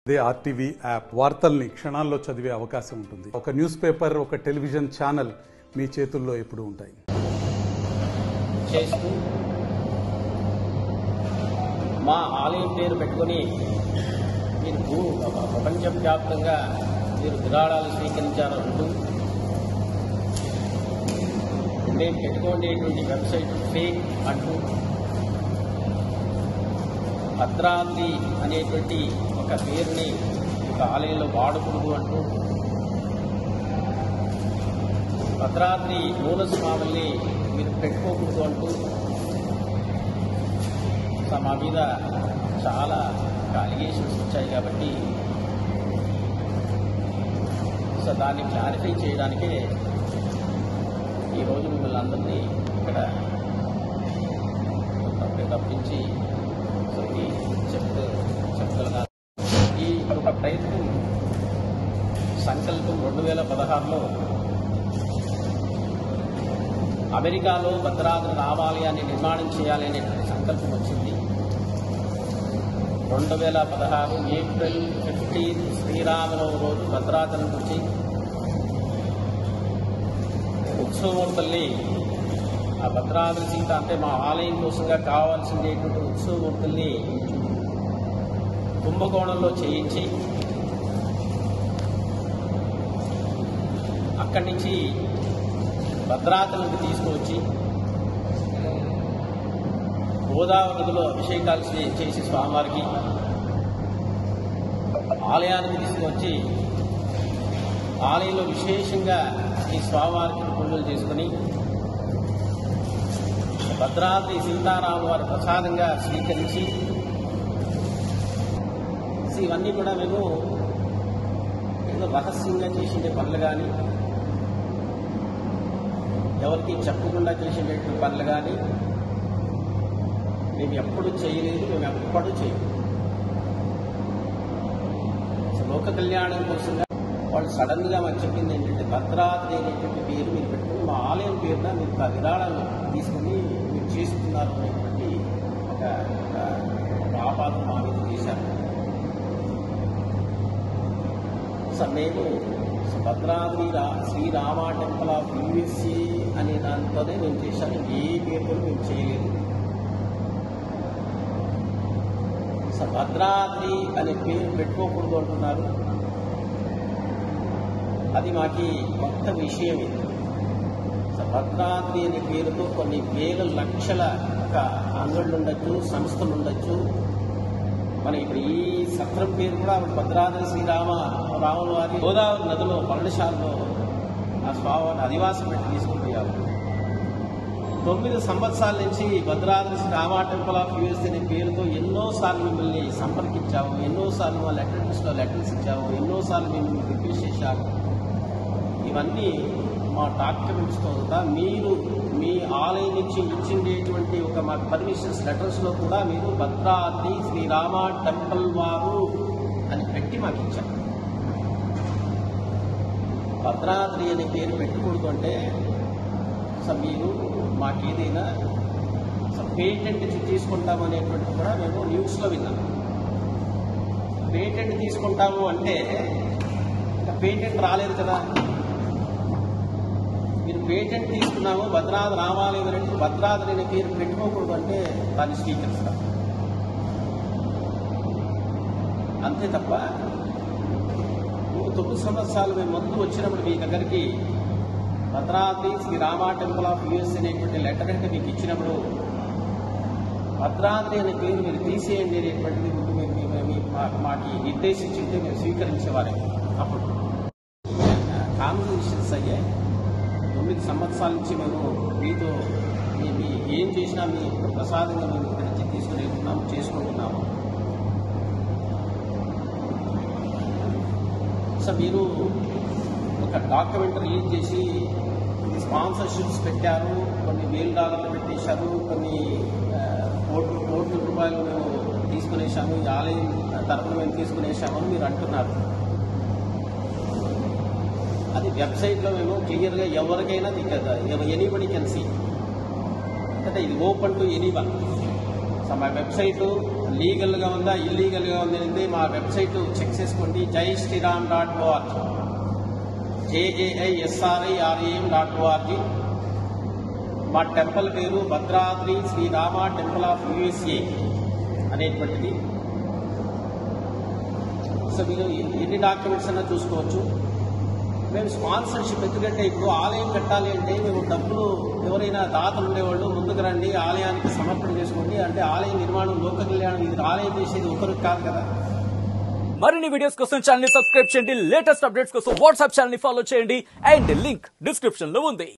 They RTV app వార్తల్ని క్షణాల్లో చదివే అవకాశం ఉంటుంది. ఒక న్యూస్ పేపర్, ఒక టెలివిజన్ ఛానల్ మీ చేతుల్లో ఎప్పుడూ ఉంటాయి. చేస్తూ మా ఆలయం పేరు పెట్టుకుని మీరు ప్రపంచవ్యాప్తంగా మీరు విరాళాలు స్వీకరించాలంటూ మేము పెట్టుకునేటువంటి వెబ్సైట్ ఫేక్ అంటూ భద్రాద్రి అనేటువంటి ఒక పేరుని ఒక ఆలయంలో వాడకూడదు అంటూ భద్రాద్రి మూల స్వాముల్ని మీరు పెట్టుకోకూడదు అంటూ మా మీద చాలా అలిగేషన్స్ వచ్చాయి. కాబట్టి సో దాన్ని క్లారిఫై చేయడానికే ఈరోజు మిమ్మల్ని అందరినీ ఇక్కడ తప్పించి సో ఇది చెప్తలుగా ఈ ఒక ప్రయత్నం సంకల్పం 2016లో అమెరికాలో భద్రాద్రి రామాలయాన్ని నిర్మాణం చేయాలి అనేటువంటి సంకల్పం వచ్చింది. 2016 ఏప్రిల్ 15 శ్రీరామనవమి రోజు భద్రాద్రి నుంచి ఉత్సవమూర్తుల్ని ఆ భద్రాద్రి సీత అంటే మా ఆలయం కోసంగా కావాల్సినటువంటి ఉత్సవమూర్తుల్ని కుంభకోణంలో చేయించి అక్కడి నుంచి భద్రాద్రికి తీసుకువచ్చి గోదావరిలో అభిషేకాలు చేసి స్వామివారికి ఆలయానికి తీసుకువచ్చి ఆలయంలో విశేషంగా ఈ స్వామివారికి పూజలు చేసుకుని భద్రాద్రి సీతారాముల వారి ప్రసాదంగా స్వీకరించి ఇవన్నీ కూడా మేము ఏదో రహస్యంగా చేసే పనులు కానీ ఎవరికి చెప్పకుండా చేసేటటువంటి పనులు కానీ మేము ఎప్పుడు చేయలేదు, మేము ఎప్పుడు చేయము. లోక కళ్యాణం కోసంగా వాళ్ళు సడన్గా మాకు చెప్పింది ఏంటంటే భద్రాద్రి అనేటువంటి పేరు మీరు పెట్టుకుని మా ఆలయం పేరున మీరు విరాళాలు తీసుకుని మీరు చేసుకున్నారు అనేటువంటి ఒక ఆపాదన మా మీద చేశారు. మేము Bhadradri Srirama temple of USA అనే దాంతోనే మేము చేశాను. ఏ పేరుతో మేము చేయలేదు. భద్రాద్రి అనే పేరు పెట్టుకోకూడదు అంటున్నారు. అది మాకి కొత్త విషయం. భద్రాద్రి అనే పేరుతో కొన్ని వేల లక్షల ఒక అంగళ్ళు ఉండొచ్చు, సంస్థలు ఉండొచ్చు. మన ఇప్పుడు ఈ సత్రం పేరు కూడా భద్రాద్రి రాముల వారి గోదావరి నదిలో పర్ణశాలలో ఆ స్వామివారిని అధివాసం పెట్టి తీసుకుంటున్నారు. 9 సంవత్సరాల నుంచి Bhadradri Rama temple of US అనే పేరుతో ఎన్నోసార్లు మిమ్మల్ని సంపర్కించాము, ఎన్నోసార్లు మా లెటర్స్ ఇచ్చాము, ఎన్నోసార్లు మిమ్మల్ని రిక్వెస్ట్ చేశాము. ఇవన్నీ మా డాక్యుమెంట్స్తో మీరు మీ ఆలయం నుంచి ఇచ్చిండేటువంటి ఒక మా పర్మిషన్స్ లెటర్స్లో కూడా మీరు భద్రాద్రి శ్రీరామ టెంపుల్ వారు అని పెట్టి మాకు ఇచ్చారు. భద్రాద్రి అనే పేరు పెట్టుకూడదు అంటే మీరు మాకేదైనా పేటెంట్ తీసుకుంటాము అనేటువంటి కూడా మేము న్యూస్లో విన్నాము. పేటెంట్ తీసుకుంటాము అంటే ఇంకా పేటెంట్ రాలేదు కదా. మీరు పేటెంట్ తీసుకున్నాము భద్రాద్రి రామాలయం అనేది భద్రాద్రి అనే పేరు పెట్టుకోకూడదు అంటే దాన్ని స్వీకరిస్తారు అంతే తప్ప 9 సంవత్సరాలు మేము ముందు వచ్చినప్పుడు మీ దగ్గరికి Bhadradri Srirama temple of US అనేటువంటి లెటర్ అంటే మీకు ఇచ్చినప్పుడు భద్రాద్రి అనే పేరు మీరు తీసేయండి అనేటువంటిది మాకు నిర్దేశించింటే మేము స్వీకరించేవారే. అప్పుడు కాన్వర్సేషన్స్ అయ్యాయి. 9 సంవత్సరాల నుంచి మేము మీతో మేము ఏం చేసినా మీ ప్రసాదంగా మేము ఇక్కడి నుంచి తీసుకుని వెళ్తున్నాము, చేసుకుంటున్నాము. సో మీరు ఒక డాక్యుమెంట్ రిలీజ్ చేసి స్పాన్సర్షిప్స్ పెట్టారు, కొన్ని $1,000 పెట్టేశారు, కొన్ని కోట్ల రూపాయలు మేము తీసుకునేసాము, ఈ ఆలయం తరఫున మేము తీసుకునేసామని మీరు అంటున్నారు. అది వెబ్సైట్లో మేము క్లియర్గా ఎవరికైనా ఎనీబడి కెన్ సీ అంటే ఇది ఓపెన్ టు ఎనీవన్. సో మా వెబ్సైట్ లీగల్గా ఉందా ఇల్లీగల్గా ఉంది అనేది మా వెబ్సైట్ చెక్ చేసుకోండి. jaiSriram.org, JAISRIRAM.org. మా టెంపుల్ పేరు Bhadradri Srirama temple of USA అనేటువంటిది. సో మీరు ఎన్ని డాక్యుమెంట్స్ అన్నా చూసుకోవచ్చు. మేము స్పాన్సర్షిప్ ఎందుకంటే ఇప్పుడు ఆలయం కట్టాలి అంటే మేము డబ్బులు ఎవరైనా దాతలు ఉండేవాళ్ళు ముందుకు రండి, ఆలయానికి సమర్పణ చేసుకోండి అంటే ఆలయ నిర్మాణం లోక కళ్యాణం, ఇది ఆలయం చేసేది ఒకరికి కాదు కదా. మరిన్ని వీడియోస్ కోసం ఛానల్ ని సబ్స్క్రైబ్ చేయండి, లేటెస్ట్ అప్డేట్స్ కోసం వాట్సాప్ ఛానల్ ని ఫాలో చేయండి అండ్ లింక్ డిస్క్రిప్షన్ లో ఉంది.